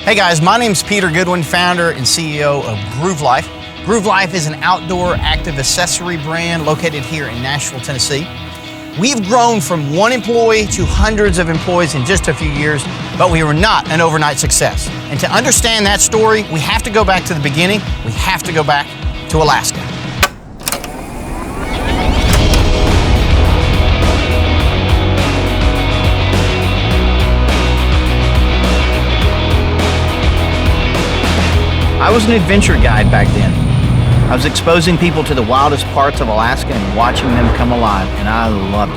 Hey guys, my name's Peter Goodwin, founder and CEO of Groove Life. Groove Life is an outdoor active accessory brand located here in Nashville, Tennessee. We've grown from one employee to hundreds of employees in just a few years, but we were not an overnight success. And to understand that story, we have to go back to the beginning. We have to go back to Alaska. I was an adventure guide back then. I was exposing people to the wildest parts of Alaska and watching them come alive, and I loved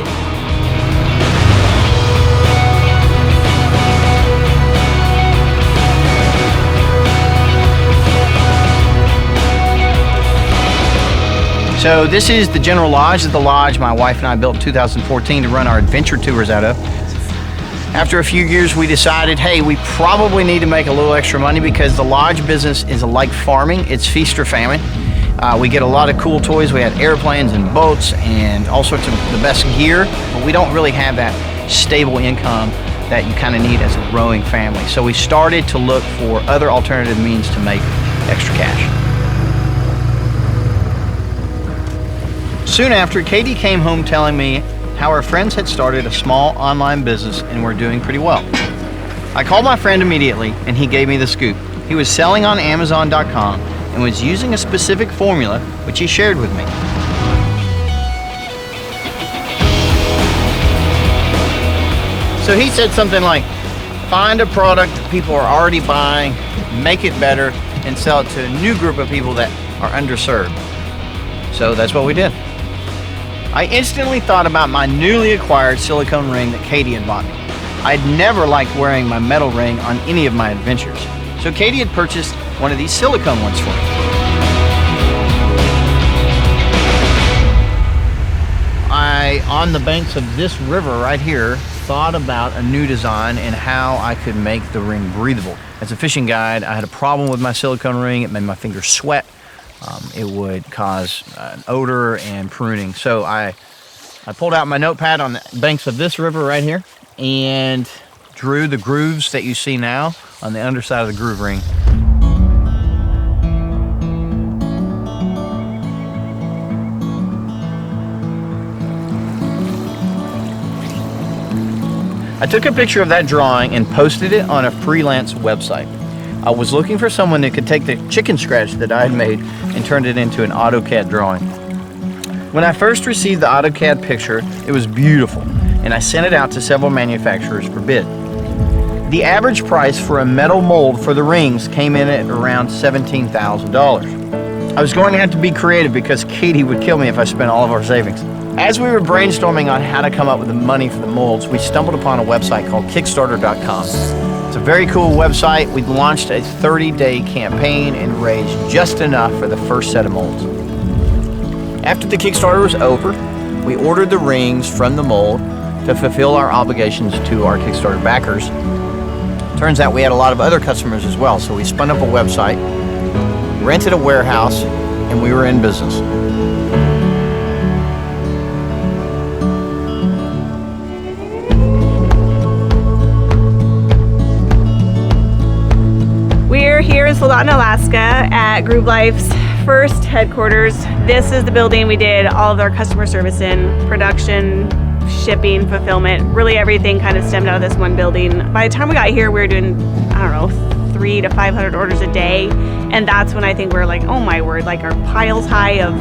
it. So this is the General Lodge. This is the lodge my wife and I built in 2014 to run our adventure tours out of. After a few years, we decided, hey, we probably need to make a little extra money because the lodge business is like farming. It's feast or famine. We get a lot of cool toys. We have airplanes and boats and all sorts of the best gear, but we don't really have that stable income that you kind of need as a growing family. So we started to look for other alternative means to make extra cash. Soon after, Katie came home telling me how her friends had started a small online business and were doing pretty well. I called my friend immediately and he gave me the scoop. He was selling on Amazon.com and was using a specific formula which he shared with me. So he said something like, find a product that people are already buying, make it better, and sell it to a new group of people that are underserved. So that's what we did. I instantly thought about my newly acquired silicone ring that Katie had bought me. I'd never liked wearing my metal ring on any of my adventures, so Katie had purchased one of these silicone ones for me. I, on the banks of this river right here, thought about a new design and how I could make the ring breathable. As a fishing guide, I had a problem with my silicone ring. It made my fingers sweat. It would cause an odor and pruning. So I pulled out my notepad on the banks of this river right here and drew the grooves that you see now on the underside of the groove ring. I took a picture of that drawing and posted it on a freelance website. I was looking for someone that could take the chicken scratch that I had made and turn it into an AutoCAD drawing. When I first received the AutoCAD picture, it was beautiful, and I sent it out to several manufacturers for bid. The average price for a metal mold for the rings came in at around $17,000. I was going to have to be creative because Katie would kill me if I spent all of our savings. As we were brainstorming on how to come up with the money for the molds, we stumbled upon a website called Kickstarter.com. It's a very cool website. We launched a 30-day campaign and raised just enough for the first set of molds. After the Kickstarter was over, we ordered the rings from the mold to fulfill our obligations to our Kickstarter backers. Turns out we had a lot of other customers as well, so we spun up a website, rented a warehouse, and we were in business. We're here in Soldotna, Alaska at Groove Life's first headquarters. This is the building we did all of our customer service in, production, shipping, fulfillment, really everything kind of stemmed out of this one building. By the time we got here, we were doing, I don't know, 300 to 500 orders a day. And that's when I think we're like, oh my word, like our piles high of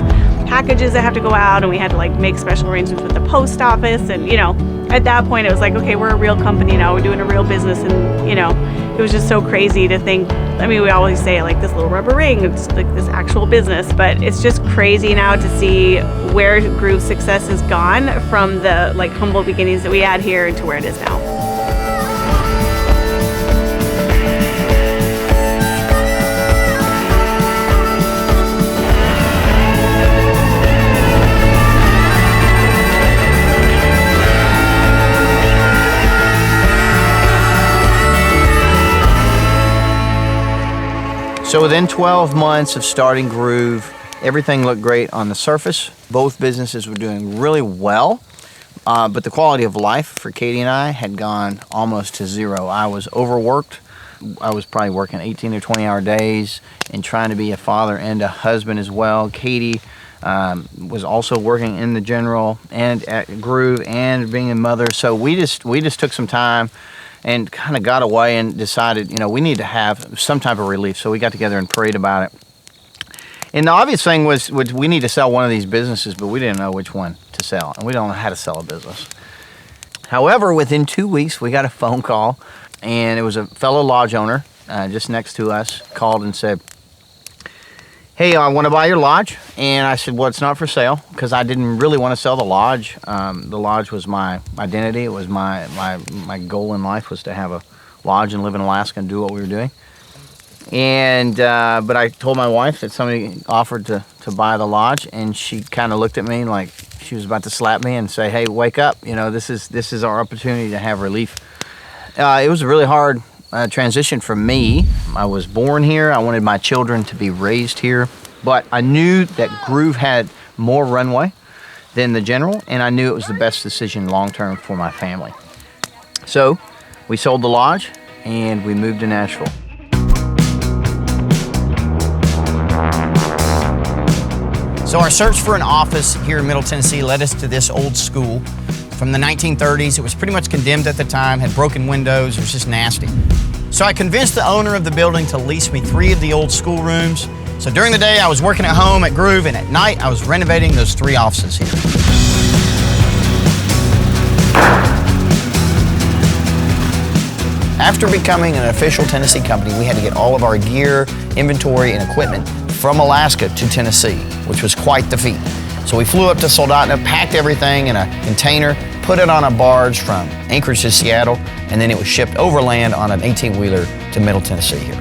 packages that have to go out, and we had to like make special arrangements with the post office. And, you know, at that point it was like, okay, we're a real company now, we're doing a real business. And, you know, it was just so crazy to think, I mean, we always say like this little rubber ring, it's like this actual business, but it's just crazy now to see where Groove's success has gone from the like humble beginnings that we had here to where it is now. So within 12 months of starting Groove, everything looked great on the surface. Both businesses were doing really well, but the quality of life for Katie and I had gone almost to zero. I was overworked. I was probably working 18 or 20-hour days and trying to be a father and a husband as well. Katie was also working in the General and at Groove and being a mother. So we just took some time and kind of got away and decided, we need to have some type of relief. So we got together and prayed about it. And the obvious thing was we need to sell one of these businesses, but we didn't know which one to sell, and we don't know how to sell a business. However, within 2 weeks, we got a phone call, and it was a fellow lodge owner just next to us, called and said, "Hey, I want to buy your lodge." And I said, "Well, it's not for sale," because I didn't really want to sell the lodge. The lodge was my identity. It was my goal in life was to have a lodge and live in Alaska and do what we were doing. And but I told my wife that somebody offered to buy the lodge, and she kind of looked at me like she was about to slap me and say, "Hey, wake up! This is our opportunity to have relief." It was a really hard transition for me. I was born here. I wanted my children to be raised here, but I knew that Groove had more runway than the General, and I knew it was the best decision long term for my family. So we sold the lodge and we moved to Nashville. So our search for an office here in Middle Tennessee led us to this old school from the 1930s. It was pretty much condemned at the time, had broken windows, it was just nasty. So I convinced the owner of the building to lease me 3 of the old school rooms. So during the day I was working at home at Groove, and at night I was renovating those 3 offices here. After becoming an official Tennessee company, we had to get all of our gear, inventory, and equipment from Alaska to Tennessee, which was quite the feat. So we flew up to Soldotna, packed everything in a container, put it on a barge from Anchorage to Seattle, and then it was shipped overland on an 18-wheeler to Middle Tennessee here.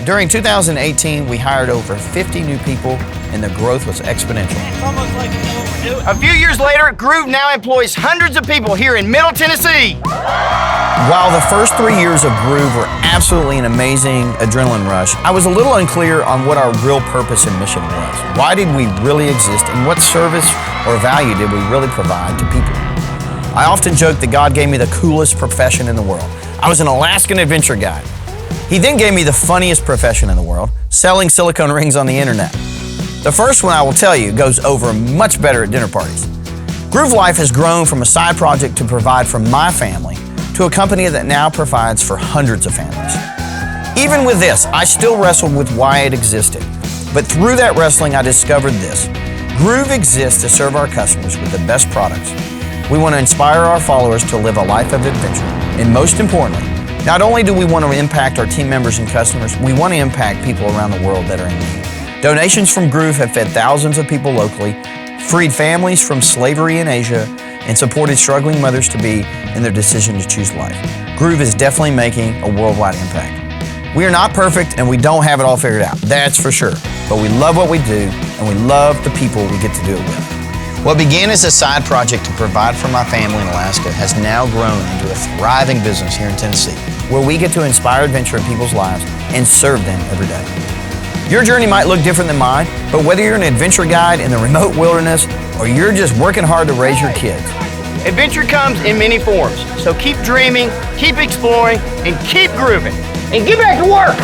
During 2018, we hired over 50 new people, and the growth was exponential. It's almost like you know what we're doing. A few years later, Groove now employs hundreds of people here in Middle Tennessee. While the first 3 years of Groove were absolutely an amazing adrenaline rush, I was a little unclear on what our real purpose and mission was. Why did we really exist, and what service or value did we really provide to people? I often joke that God gave me the coolest profession in the world. I was an Alaskan adventure guide. He then gave me the funniest profession in the world, selling silicone rings on the internet. The first one, I will tell you, goes over much better at dinner parties. Groove Life has grown from a side project to provide for my family to a company that now provides for hundreds of families. Even with this, I still wrestled with why it existed. But through that wrestling, I discovered this. Groove exists to serve our customers with the best products. We want to inspire our followers to live a life of adventure. And most importantly, not only do we want to impact our team members and customers, we want to impact people around the world that are in need. Donations from Groove have fed thousands of people locally, freed families from slavery in Asia, and supported struggling mothers-to-be in their decision to choose life. Groove is definitely making a worldwide impact. We are not perfect and we don't have it all figured out, that's for sure. But we love what we do and we love the people we get to do it with. What began as a side project to provide for my family in Alaska has now grown into a thriving business here in Tennessee, where we get to inspire adventure in people's lives and serve them every day. Your journey might look different than mine, but whether you're an adventure guide in the remote wilderness or you're just working hard to raise your kids, adventure comes in many forms. So keep dreaming, keep exploring, and keep grooving. And get back to work!